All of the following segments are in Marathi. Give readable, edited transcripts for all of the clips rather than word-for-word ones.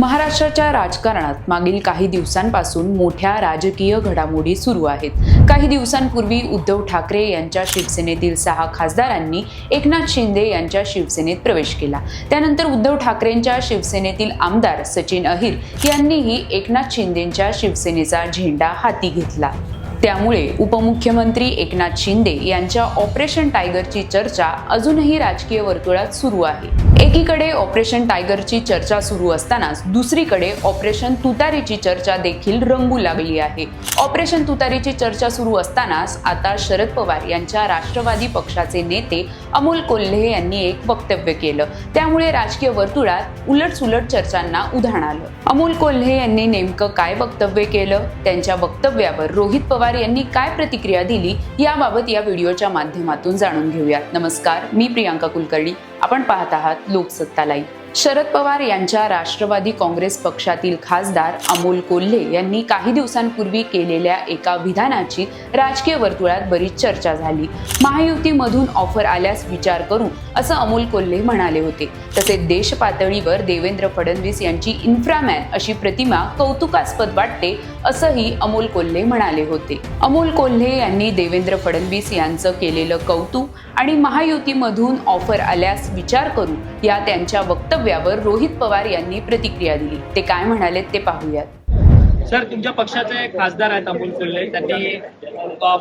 महाराष्ट्राच्या राजकारणात मागील काही दिवसांपासून मोठ्या राजकीय घडामोडी सुरू आहेत. काही दिवसांपूर्वी उद्धव ठाकरे यांच्या शिवसेनेतील 6 खासदारांनी एकनाथ शिंदे यांच्या शिवसेनेत प्रवेश केला. त्यानंतर उद्धव ठाकरेंच्या शिवसेनेतील आमदार सचिन अहिर यांनीही एकनाथ शिंदेंच्या शिवसेनेचा झेंडा हाती घेतला. त्यामुळे उपमुख्यमंत्री एकनाथ शिंदे यांच्या ऑपरेशन टायगरची चर्चा अजूनही राजकीय वर्तुळात सुरू आहे. एकीकडे ऑपरेशन टायगरची चर्चा सुरू असतानाच दुसरीकडे ऑपरेशन तुतारीची चर्चा देखील रंगू लागली आहे. ऑपरेशन तुतारीची चर्चा सुरू असतानाच आता शरद पवार यांच्या राष्ट्रवादी पक्षाचे नेते अमोल कोल्हे यांनी एक वक्तव्य केलं. त्यामुळे राजकीय वर्तुळात उलटसुलट चर्चांना उधाण आलं. अमोल कोल्हे यांनी नेमकं काय वक्तव्य केलं, त्यांच्या वक्तव्यावर रोहित पवार यांनी काय प्रतिक्रिया दिली, याबाबत या व्हिडिओच्या माध्यमातून जाणून घेऊयात. नमस्कार, मी प्रियांका कुलकर्णी. आपण पाहत आहात लोकसत्ता लाईव्ह. शरद पवार यांच्या राष्ट्रवादी काँग्रेस पक्षातील खासदार अमोल कोल्हे यांनी काही दिवसांपूर्वी केलेल्या एका विधानाची राजकीय वर्तुळात बरीच चर्चा झाली. महायुतीमधून ऑफर आल्यास विचार करू, असं अमोल कोल्हे म्हणाले होते. तसेच देश पातळीवर देवेंद्र फडणवीस यांची इन्फ्रामॅन अशी प्रतिमा कौतुकास्पद वाटते, असंही अमोल कोल्हे म्हणाले होते. अमोल कोल्हे यांनी देवेंद्र फडणवीस यांचं केलेलं कौतुक आणि महायुतीमधून ऑफर आल्यास विचार करू या त्यांच्या वक्तव्यावर रोहित पवार यांनी प्रतिक्रिया दिली. ते काय म्हणाले ते पाहूयात. सर, तुमच्या पक्षाचे खासदार आहेत अमोल कोल्हे. त्यांनी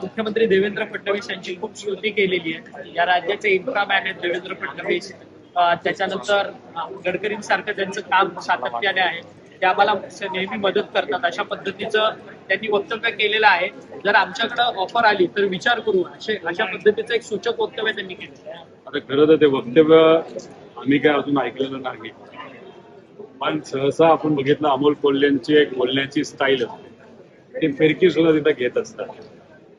मुख्यमंत्री देवेंद्र फडणवीस यांची खूप स्तुती केलेली आहे. या राज्याचे इन्फ्रामॅन आहेत देवेंद्र फडणवीस. त्याच्यानंतर गडकरींसारखं त्यांचं काम सातत्याने आहे. ते आम्हाला नेहमी मदत करतात, अशा पद्धतीचं त्यांनी वक्तव्य केलेलं आहे. जर आमच्याकडे ऑफर आली तर विचार करू, अशा पद्धतीचं एक सूचक वक्तव्य त्यांनी केलं. आता खरं तर ते वक्तव्य आम्ही काय अजून ऐकलेलं नाही, पण सहसा आपण बघितलं अमोल कोल्हेंची एक बोलण्याची स्टाईल असते. ते फिरकी सुद्धा तिथं घेत असतात.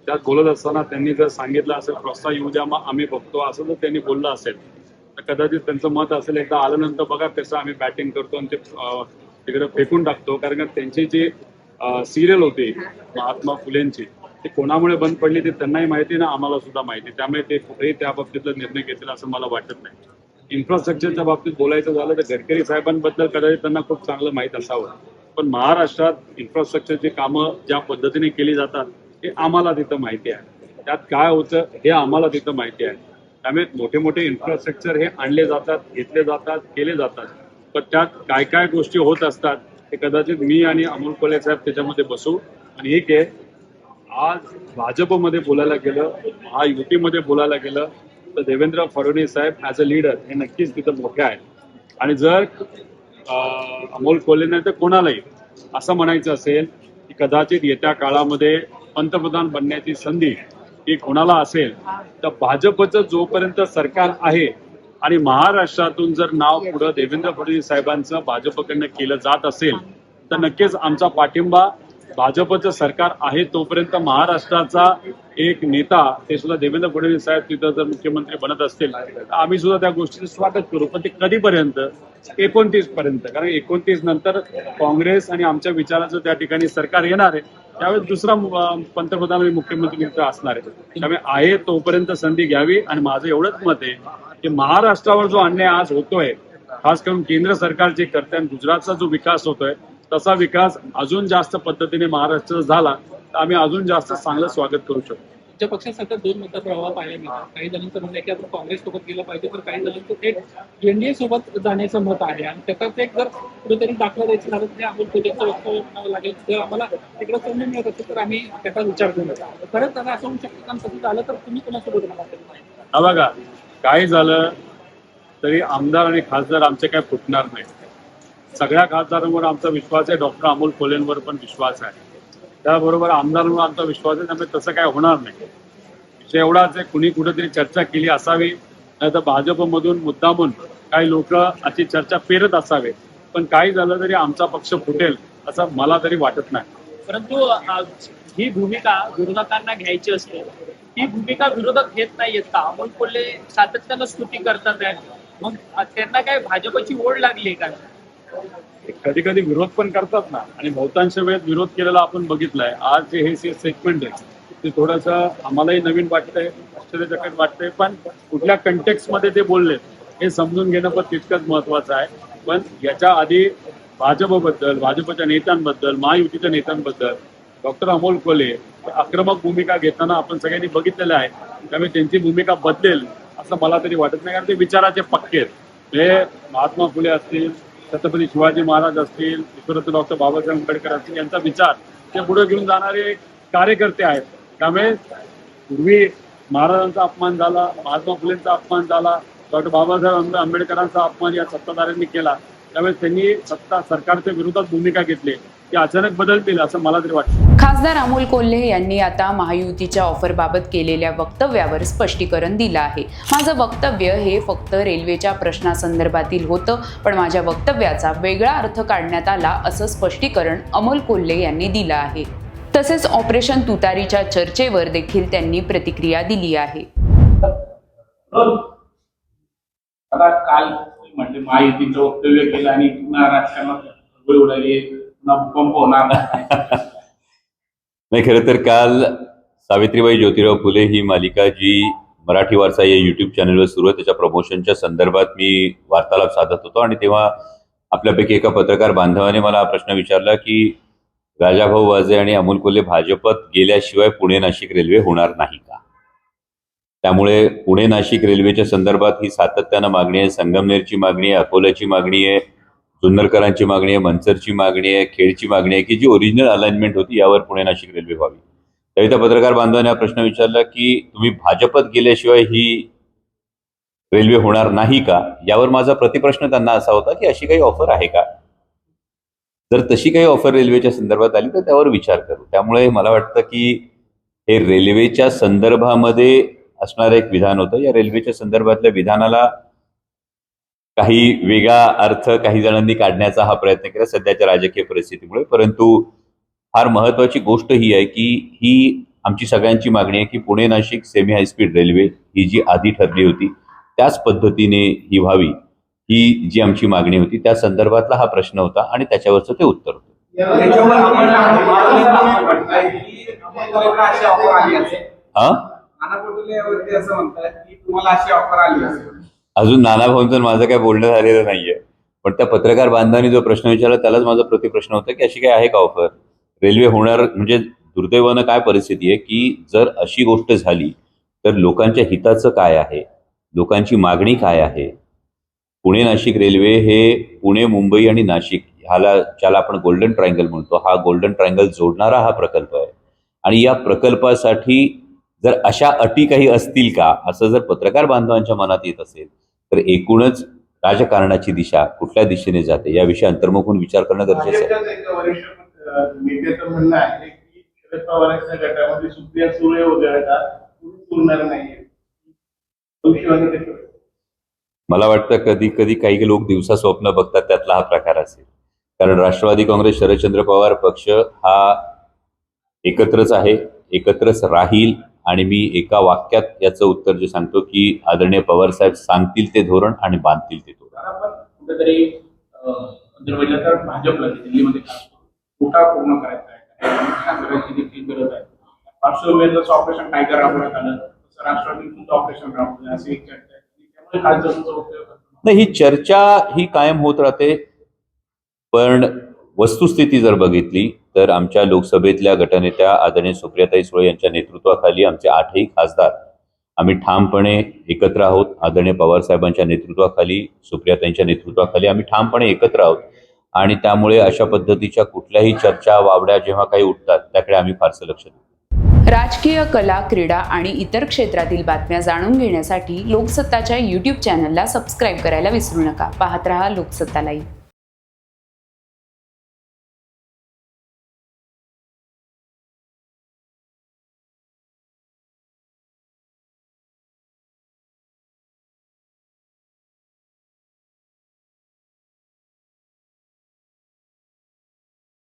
त्यात बोलत असताना त्यांनी जर सांगितलं असेल प्रस्ताव येऊ द्या मग आम्ही बघतो, असं जर त्यांनी बोललं असेल तर कदाचित त्यांचं मत असेल एकदा आल्यानंतर बघा कसं आम्ही बॅटिंग करतो आणि ते तिकडे फेकून टाकतो. कारण त्यांची जी सिरियल होती महात्मा फुलेंची, ती कोणामुळे बंद पडली ते त्यांनाही माहिती ना आम्हाला सुद्धा माहिती. त्यामुळे ते कुठेही त्या बाबतीतला निर्णय घेतील असं मला वाटत नाही. इन्फ्रास्ट्रक्चरच्या बाबतीत बोलायचं झालं तर गडकरी साहेबांबद्दल कदाचित त्यांना खूप चांगलं माहीत असावं, पण महाराष्ट्रात इन्फ्रास्ट्रक्चरची कामं ज्या पद्धतीने केली जातात हे आम्हाला तिथं माहिती आहे. त्यात काय होतं हे आम्हाला तिथं माहिती आहे. त्यामुळे मोठे मोठे इन्फ्रास्ट्रक्चर हे आणले जातात, घेतले जातात, केले जातात, पण त्यात काय काय गोष्टी होत असतात हे कदाचित मी आणि अमोल कोल्हे साहेब त्याच्यामध्ये बसू. आणि एक आहे, आज भाजपमध्ये बोलायला गेलं, महायुतीमध्ये बोलायला गेलं तर देवेंद्र फडणवीस साहेब ॲज अ लीडर हे नक्कीच तिथं मोठे आहेत. आणि जर अमोल कोल्हे नाही तर कोणालाही असं म्हणायचं असेल की कदाचित येत्या काळामध्ये पंतप्रधान बनण्याची संधी ही कोणाला असेल तर भाजपचं जोपर्यंत सरकार आहे आणि महाराष्ट्रातून जर नाव पुढं देवेंद्र फडणवीस साहेबांचं भाजपकडनं केलं जात असेल तर नक्कीच आमचा पाठिंबा. भाजपचं सरकार आहे तोपर्यंत महाराष्ट्राचा एक नेता ते सुद्धा देवेंद्र फडणवीस साहेब तिथं जर मुख्यमंत्री बनत असतील तर आम्ही सुद्धा त्या गोष्टीचं स्वागत करू. पण ते कधीपर्यंत? 29 पर्यंत. कारण 29 नंतर काँग्रेस आणि आमच्या विचाराचं त्या ठिकाणी सरकार येणार आहे. त्यावेळेस दुसरा पंतप्रधान आणि मुख्यमंत्री असणार आहे. त्यामुळे आहे तोपर्यंत संधी घ्यावी. आणि माझं एवढंच मत आहे की महाराष्ट्रावर जो अन्याय आज होतोय, खास करून केंद्र सरकारचे करते आणि गुजरातचा जो विकास होतोय तसा विकास अजून जास्त पद्धतीने महाराष्ट्रात झाला तर आम्ही अजून जास्त चांगलं स्वागत करू शकतो. तुमच्या पक्षात सतत 2 मतात प्रवाह पाहायला मिळतात. काही जणांचं म्हणणं आहे की आपण काँग्रेस सोबत गेलं पाहिजे, तर काही जणांचं थेट एनडीए सोबत जाण्याचं मत आहे. आणि त्याचाच एक जर कुठेतरी दाखला द्यायचं झालं तर अमोल कोल्हेचं वक्तव्य म्हणावं लागेल. जर आम्हाला तिकडे संधी मिळत असेल तर आम्ही त्याचा विचार करू. खरंच त्याला असं होऊ शकतं कारण तसं झालं तर तुम्ही कोणासोबत राहणार? हा बघा, काय झालं तरी आमदार आणि खासदार आमचे काय फुटणार नाही. सगळ्या खासदारांवर आमचा विश्वास आहे, डॉक्टर अमोल कोल्हेंवर पण विश्वास आहे, त्याबरोबर आमदारांवर आमचा विश्वास आहे. त्यामुळे तसं काय होणार नाही. विषय एवढाच आहे, कुणी कुठेतरी चर्चा केली असावी, नाही तर भाजपमधून मुद्दामून काही लोक अशी चर्चा पेरत असावे. पण काही झालं तरी आमचा पक्ष फुटेल असं मला तरी वाटत नाही. परंतु ही भूमिका विरोधकांना घ्यायची असते, ही भूमिका विरोधक घेत नाहीयेत का? अमोल कोल्हे सातत्यानं स्तुती करतात आहे, मग त्यांना काय भाजपची ओढ लागली का? कधी कधी विरोध पण करतात ना, आणि बहुतांश वेळेस विरोध केलेला आपण बघितलाय. आज हे स्टेटमेंट आहे ते थोडंसं आम्हालाही नवीन वाटतंय, आश्चर्यचकित वाटतंय, पण कुठल्या कंटेक्स्ट मध्ये ते बोलले हे समजून घेणं पण तितकंच महत्वाचं आहे. पण याच्या आधी भाजपबद्दल, भाजपच्या नेत्यांबद्दल, महायुतीच्या नेत्यांबद्दल डॉक्टर अमोल कोल्हे आक्रमक भूमिका घेताना आपण सगळ्यांनी बघितलेलं आहे. त्यामुळे त्यांची भूमिका बदलेल असं मला तरी वाटत नाही, कारण ते विचाराचे पक्के आहेत. हे महात्मा फुले असतील, छत्रपती शिवाजी महाराज असतील, विश्वरत्न डॉक्टर बाबासाहेब आंबेडकर असतील, यांचा विचार ते पुढे घेऊन जाणारे कार्यकर्ते आहेत. त्यामुळे पूर्वी महाराजांचा अपमान झाला, महात्मा फुलेंचा अपमान झाला, डॉक्टर बाबासाहेब आंबेडकरांचा अपमान या सत्ताधाऱ्यांनी केला. त्यामुळे त्यांनी सरकारच्या विरोधात भूमिका घेतली, ती अचानक बदलतील असं मला तरी वाटतं. खासदार अमोल कोल्हे यांनी आता महायुतीच्या ऑफरबाबत केलेल्या वक्तव्यावर स्पष्टीकरण दिलं आहे. माझं वक्तव्य हे फक्त रेल्वेच्या प्रश्नासंदर्भातील होतं, पण माझ्या वक्तव्याचा वेगळा अर्थ काढण्यात आला असं स्पष्टीकरण अमोल कोल्हे यांनी दिलं आहे. तसेच ऑपरेशन तुतारीच्या चर्चेवर देखील त्यांनी प्रतिक्रिया दिली आहे. आता काल म्हणजे महायुतीचं वक्तव्य केलं आणि पुन्हा राजकारणात उडाली, पुन्हा भूकंप होणार नाही. खरं तर काल सावित्रीबाई ज्योतिराव फुले ही मालिका जी मराठी वारसा या युट्यूब चॅनलवर सुरू आहे त्याच्या प्रमोशनच्या संदर्भात मी वार्तालाप साधत होतो आणि तेव्हा आपल्यापैकी एका पत्रकार बांधवाने मला हा प्रश्न विचारला की राजाभाऊ वाजे आणि अमोल कोल्हे भाजपत गेल्याशिवाय पुणे नाशिक रेल्वे होणार नाही का. त्यामुळे पुणे नाशिक रेल्वेच्या संदर्भात ही सातत्यानं मागणी आहे. संगमनेरची मागणी आहे, अकोल्याची मागणी आहे, जुन्नरकरांची मागणी आहे, मनसरची मागणी आहे, खेडची मागणी आहे की जी ओरिजिनल अलाइनमेंट होती यावर पुणे नाशिक रेल्वे व्हावी. तरी त्या पत्रकार बांधवाने हा प्रश्न विचारला की तुम्ही भाजपत गेल्याशिवाय ही रेल्वे होणार नाही का. यावर माझा प्रतिप्रश्न त्यांना असा होता की अशी काही ऑफर आहे का. जर तशी काही ऑफर रेल्वेच्या संदर्भात आली तर त्यावर विचार करू. त्यामुळे मला वाटतं की हे रेल्वेच्या संदर्भामध्ये असणारं एक विधान होतं. या रेल्वेच्या संदर्भातल्या विधानाला काही वेगळा अर्थ काही जणांनी काढण्याचा हा प्रयत्न केला सध्याच्या राजकीय परिस्थितीमुळे. परंतु फार महत्वाची गोष्ट ही आहे की ही आमची सगळ्यांची मागणी आहे की Pune Nashik semi high speed railway ही जी आधी ठरली होती त्याच पद्धतीने ही व्हावी, ही जी आमची मागणी होती त्या संदर्भातला हा प्रश्न होता आणि त्याच्यावरचं ते उत्तर होतं. अजून नाना भाऊंचं माझं काय बोलणं झालेलं नाहीये, पण त्या पत्रकार बांधवांनी जो प्रश्न विचारला त्यालाच माझा प्रतिप्रश्न होता की अशी काय आहे का ऑफर. रेल्वे होणार म्हणजे दुर्दैवानं काय परिस्थिती आहे की जर अशी गोष्ट झाली तर लोकांच्या हिताचं काय आहे, लोकांची मागणी काय आहे. पुणे नाशिक रेल्वे हे पुणे, मुंबई आणि नाशिक ज्याला आपण गोल्डन ट्रायंगल म्हणतो, हा गोल्डन ट्रायंगल जोडणारा हा प्रकल्प आहे. आणि या प्रकल्पासाठी जर अशा अटी काही असतील का असं जर पत्रकार बांधवांच्या मनात येत असेल तर एकूणच राजकारणाची दिशा कुठल्या दिशेने जाते याविषयी अंतर्मुख होऊन विचार करणं गरजेचं आहे. नेत्याचं म्हणणं आहे की शरद पवारांच्या गटामध्ये सुप्रिया सुळे वगैरे उरणार नाहीये. मला वाटतं कधी कधी काही लोक दिवसा स्वप्न बघतात त्यातला हा प्रकार असेल. कारण राष्ट्रवादी काँग्रेस शरदचंद्र पवार पक्ष हा एकत्रच आहे, एकत्रच राहील. आणि मी एका वाक्यात याचं उत्तर जे सांगतो की आदरणीय पवार साहेब सांगतील ते धोरण आणि बांधतील ते धोरण. कुठेतरी तर भाजपला दिल्लीमध्ये कोटा पूर्ण करायचा आहे, देखील गरज आहे. पार्श्वभूमीचं ऑपरेशन टायगर राबवण्यात आलं, तसं राष्ट्रवादीचं ऑपरेशन राबवलं अशी एक चर्चा आहे. त्यामुळे खासदारांचा उपयोग नाही, ही चर्चा ही कायम होत राहते. पण वस्तुस्थिती जर बघितली तर आमच्या लोकसभेतल्या गटनेत्या आदरणीय सुप्रियाताई सुळे यांच्या नेतृत्वाखाली आमचे 8ही खासदार आम्ही ठामपणे एकत्र आहोत. आदरणीय पवार साहेबांच्या नेतृत्वाखाली, सुप्रियाताईंच्या नेतृत्वाखाली आम्ही ठामपणे एकत्र आहोत. आणि त्यामुळे अशा पद्धतीच्या कुठल्याही चर्चा वावड्या जेव्हा काही उठतात त्याकडे आम्ही फारसं लक्ष देतो. राजकीय, कला, क्रीडा आणि इतर क्षेत्रातील बातम्या जाणून घेण्यासाठी लोकसत्ताच्या YouTube चॅनलला सबस्क्राईब करायला विसरू नका. पाहत रहा लोकसत्ता लाईव्ह.